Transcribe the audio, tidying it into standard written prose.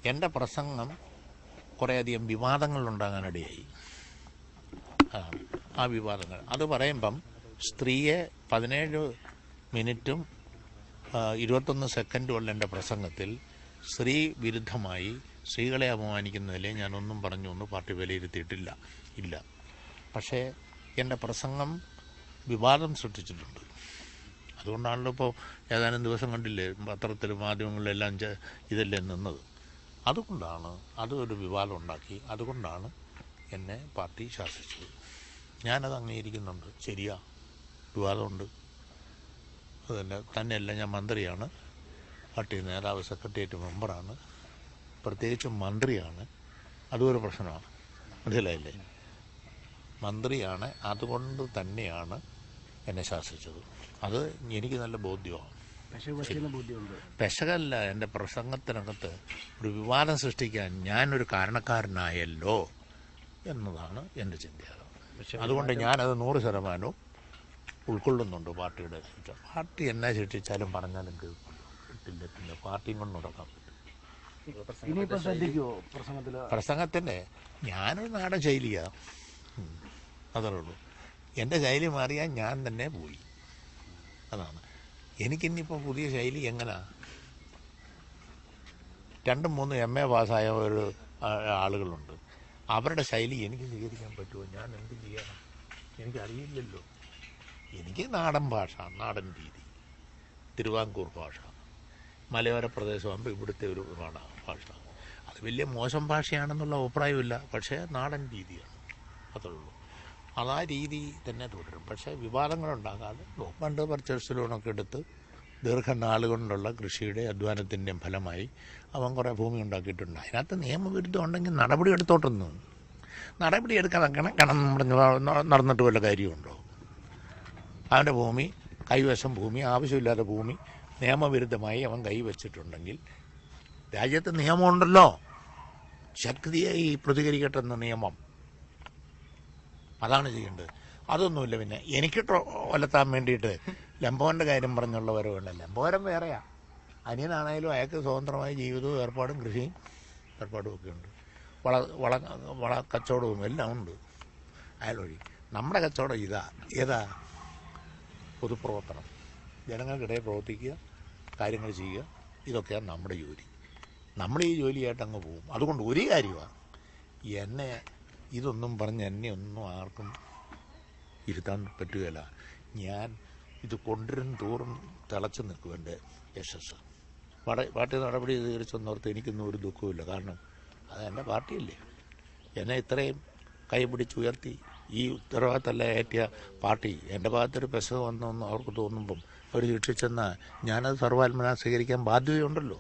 എൻ്റെ പ്രസംഗം കുറേയധികം വിവാദങ്ങളുണ്ടാകാനിടയായി. ആ വിവാദങ്ങൾ അത് പറയുമ്പം സ്ത്രീയെ 17 മിനിറ്റും 21 സെക്കൻഡുമുള്ള എൻ്റെ പ്രസംഗത്തിൽ സ്ത്രീ വിരുദ്ധമായി സ്ത്രീകളെ അപമാനിക്കുന്നതിലെ ഞാനൊന്നും പറഞ്ഞൊന്നും പാർട്ടി വിലയിരുത്തിയിട്ടില്ല. പക്ഷേ എൻ്റെ പ്രസംഗം വിവാദം സൃഷ്ടിച്ചിട്ടുണ്ട്. അതുകൊണ്ടാണല്ലോ ഇപ്പോൾ ഏതാനും ദിവസം കണ്ടില്ലേ പത്രത്തിലും മാധ്യമങ്ങളിലെല്ലാം ഇതല്ലേ നിന്നത്. അതുകൊണ്ടാണ് ഒരു വിവാദം ഉണ്ടാക്കി. അതുകൊണ്ടാണ് എന്നെ പാർട്ടി ശാസിച്ചത്. ഞാനത് അംഗീകരിക്കുന്നുണ്ട്. ശരിയാ, വിവാദമുണ്ട്. തന്നെയല്ല, ഞാൻ മന്ത്രിയാണ്, പാർട്ടി നേതാവ്, സെക്രട്ടേറിയറ്റ് മെമ്പറാണ്, പ്രത്യേകിച്ചും മന്ത്രിയാണ്. അതും ഒരു പ്രശ്നമാണ്. മനസ്സിലായില്ലേ? മന്ത്രിയാണ്. അതുകൊണ്ട് തന്നെയാണ് എന്നെ ശാസിച്ചത്. അത് എനിക്ക് നല്ല ബോധ്യമാണ്. പെശകല്ല, എൻ്റെ പ്രസംഗത്തിനകത്ത് ഒരു വിവാദം സൃഷ്ടിക്കാൻ ഞാനൊരു കാരണക്കാരനായല്ലോ എന്നതാണ് എൻ്റെ ചിന്ത. അതുകൊണ്ട് ഞാനത് 100% ഉൾക്കൊള്ളുന്നുണ്ട്. പാർട്ടിയുടെ ശിക്ഷ, പാർട്ടി എന്നാ ശിക്ഷിച്ചാലും പറഞ്ഞാലും കിട്ടില്ല. പിന്നെ പാർട്ടിയും കൊണ്ട് നടക്കാൻ പറ്റും. പ്രസംഗത്തിൻ്റെ ഞാനൊരു നാടൻ ശൈലിയാണ്, അതേ ഉള്ളൂ. എൻ്റെ ശൈലി മാറിയാൽ ഞാൻ തന്നെ പോയി. അതാണ്. എനിക്കിന്നിപ്പോൾ പുതിയ ശൈലി എങ്ങനെയാ? 2-3 MA പാസ്സായ ഒരു ആളുകളുണ്ട്. അവരുടെ ശൈലി എനിക്ക് സ്വീകരിക്കാൻ പറ്റുമോ? ഞാൻ എന്ത് ചെയ്യണം? എനിക്കറിയില്ലല്ലോ. എനിക്ക് നാടൻ ഭാഷ, നാടൻ രീതി, തിരുവാങ്കൂർ ഭാഷ, മലയോര പ്രദേശമാകുമ്പോൾ ഇവിടുത്തെ ഒരു ഭാഷ. അത് വലിയ മോശം ഭാഷയാണെന്നുള്ള അഭിപ്രായമില്ല. പക്ഷേ നാടൻ രീതിയാണ്, അത്രേ ഉള്ളൂ. ആ രീതി തന്നെ തുടരും. പക്ഷേ വിവാദങ്ങളുണ്ടാകാതെ പണ്ട് പർച്ചേസ് ലോണൊക്കെ എടുത്ത് ദീർഘനാളുകൊണ്ടുള്ള കൃഷിയുടെ അധ്വാനത്തിൻ്റെയും ഫലമായി അവൻ കുറേ ഭൂമി ഉണ്ടാക്കിയിട്ടുണ്ട്. അതിനകത്ത് നിയമവിരുദ്ധം ഉണ്ടെങ്കിൽ നടപടി എടുത്തോട്ടെന്ന്. നടപടി എടുക്കാതെ കണം നടന്നിട്ട് വല്ല കാര്യമുണ്ടോ? അവൻ്റെ ഭൂമി, കൈവശം ഭൂമി, ആവശ്യമില്ലാത്ത ഭൂമി നിയമവിരുദ്ധമായി അവൻ കൈവച്ചിട്ടുണ്ടെങ്കിൽ രാജ്യത്ത് നിയമമുണ്ടല്ലോ, ശക്തിയായി പ്രതികരിക്കട്ടെന്ന നിയമം. അതാണ് ചെയ്യേണ്ടത്. അതൊന്നുമില്ല. പിന്നെ എനിക്കിട്ട് വലത്താൻ വേണ്ടിയിട്ട് ലംബോൻ്റെ കാര്യം പറഞ്ഞുള്ള വരവുണ്ട്. ലംബോരം വേറെയാ. അനിയനാണേലും അയാൾക്ക് സ്വതന്ത്രമായ ജീവിതവും ഏർപ്പാടും കൃഷിയും ഏർപ്പാടും ഒക്കെ ഉണ്ട്. വള കച്ചവടവും എല്ലാം ഉണ്ട് അയാൾ വഴി. നമ്മുടെ കച്ചവടം ഏതാ? പൊതുപ്രവർത്തനം, ജനങ്ങൾക്കിടയിൽ പ്രവർത്തിക്കുക, കാര്യങ്ങൾ ചെയ്യുക. ഇതൊക്കെയാണ് നമ്മുടെ ജോലി. നമ്മൾ ഈ ജോലിയായിട്ട് അങ്ങ് പോകും. അതുകൊണ്ട് ഒരു കാര്യമാണ്, എന്നെ ഇതൊന്നും പറഞ്ഞ് എന്നെ ഒന്നും ആർക്കും ഇരുത്താൻ പറ്റുകയില്ല. ഞാൻ ഇത് കൊണ്ടുവരും തോറും തിളച്ച് നിൽക്കും എൻ്റെ യശസ്. പാർട്ടി നടപടി സ്വീകരിച്ചെന്നോർത്ത് എനിക്കൊന്നും ഒരു ദുഃഖവുമില്ല. കാരണം അത് എൻ്റെ പാർട്ടിയല്ലേ. എന്നെ ഇത്രയും കൈ പിടിച്ചുയർത്തി ഈ ഉത്തരവാദിത്തമല്ല ഏറ്റിയ പാർട്ടി എൻ്റെ ഭാഗത്തൊരു പെശക വന്നെന്ന് അവർക്ക് തോന്നുമ്പം അവർ ശിക്ഷിച്ചെന്നാൽ ഞാനത് സർവാത്മന സ്വീകരിക്കാൻ ബാധ്യതയുണ്ടല്ലോ.